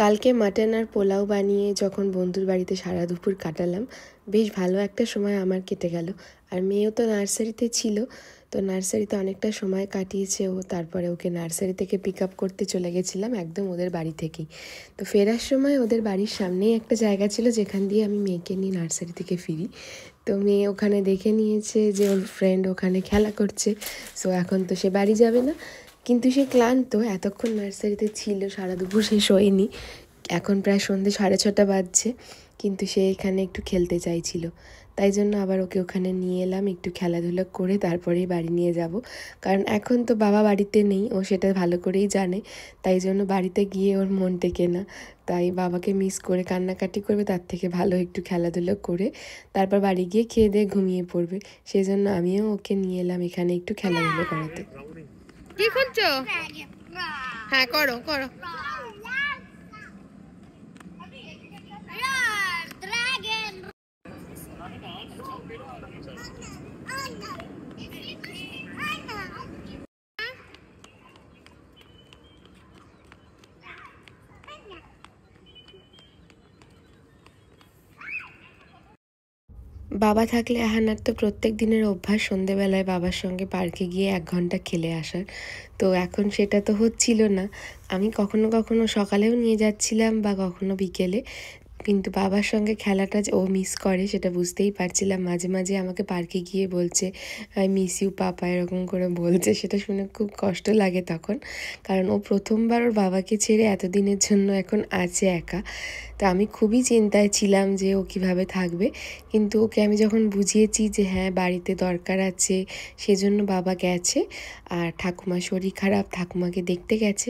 কালকে মাটন আর পোলাও বানিয়ে যখন বন্ধুর বাড়িতে সারা দুপুর কাটালাম, বেশ ভালো একটা সময় আমার কেটে গেল। আর মেয়েও তো নার্সারিতে ছিল, তো নার্সারিতে অনেকটা সময় কাটিয়েছে ও। তারপরে ওকে নার্সারি থেকে পিক আপ করতে চলে গেছিলাম একদম ওদের বাড়ি থেকেই। তো ফেরার সময় ওদের বাড়ির সামনেই একটা জায়গা ছিল যেখান দিয়ে আমি মেয়েকে নিয়ে নার্সারি থেকে ফিরি। তো মেয়ে ওখানে দেখে নিয়েছে যে ওর ফ্রেন্ড ওখানে খেলা করছে, সো এখন তো সে বাড়ি যাবে না। কিন্তু সে ক্লান্ত, এতক্ষণ নার্সারিতে ছিল, সারা দুপুর সে শোয়নি। এখন প্রায় সন্ধ্যে 6:30 বাজছে, কিন্তু সে এখানে একটু খেলতে চাইছিল। তাই জন্য আবার ওকে ওখানে নিয়ে এলাম, একটু খেলাধুলা করে তারপরেই বাড়ি নিয়ে যাব। কারণ এখন তো বাবা বাড়িতে নেই, ও সেটা ভালো করেই জানে। তাই জন্য বাড়িতে গিয়ে ওর মন টেকে না, তাই বাবাকে মিস করে কান্নাকাটি করবে, তার থেকে ভালো একটু খেলাধুলো করে তারপর বাড়ি গিয়ে খেয়ে দিয়ে ঘুমিয়ে পড়বে। সেই জন্য আমিও ওকে নিয়ে এলাম এখানে একটু খেলাধুলো করাতে। কি করছো? হ্যাঁ, করো করো। বাবা থাকলে আহানার তো প্রত্যেক দিনের অভ্যাস সন্ধেবেলায় বাবার সঙ্গে পার্কে গিয়ে 1 ঘন্টা খেলে আসার। তো এখন সেটা তো হচ্ছিল না। আমি কখনো কখনো সকালেও নিয়ে যাচ্ছিলাম বা কখনো বিকেলে, কিন্তু বাবার সঙ্গে খেলাটা যে ও মিস করে সেটা বুঝতেই পারছিলাম। মাঝে মাঝে আমাকে পার্কে গিয়ে বলছে, আই মিস ইউ পাপা, এরকম করে বলছে। সেটা শুনে খুব কষ্ট লাগে তখন, কারণ ও প্রথমবার ওর বাবাকে ছেড়ে এতদিনের জন্য এখন আছে একা। তো আমি খুবই চিন্তায় ছিলাম যে ও কীভাবে থাকবে। কিন্তু ওকে আমি যখন বুঝিয়েছি যে হ্যাঁ বাড়িতে দরকার আছে, সেজন্য বাবা গেছে, আর ঠাকুমার শরীর খারাপ, ঠাকুমাকে দেখতে গেছে,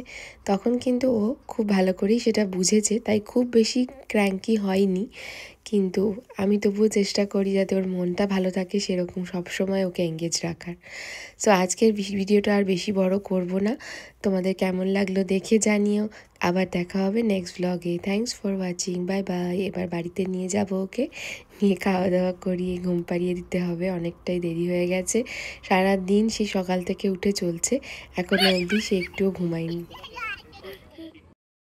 তখন কিন্তু ও খুব ভালো করেই সেটা বুঝেছে। তাই খুব বেশি ক্র্যাঙ্কি হয়নি। কিন্তু আমি তবুও চেষ্টা করি যাতে ওর মনটা ভালো থাকে, সেরকম সবসময় ওকে এঙ্গেজ রাখার। সো আজকের ভিডিওটা আর বেশি বড় করব না। তোমাদের কেমন লাগলো দেখে জানিও। আবার দেখা হবে নেক্সট ব্লগে। Thanks for watching, bye bye. এবার বাড়িতে নিয়ে যাব ওকে, নিয়ে খাওয়া দাওয়া করিয়ে ঘুম পাড়িয়ে দিতে হবে, অনেকটাই দেরি হয়ে গেছে। সারা দিন সে সকাল থেকে উঠে চলছে, এখনও অবধি সে একটুও ঘুমায়নি।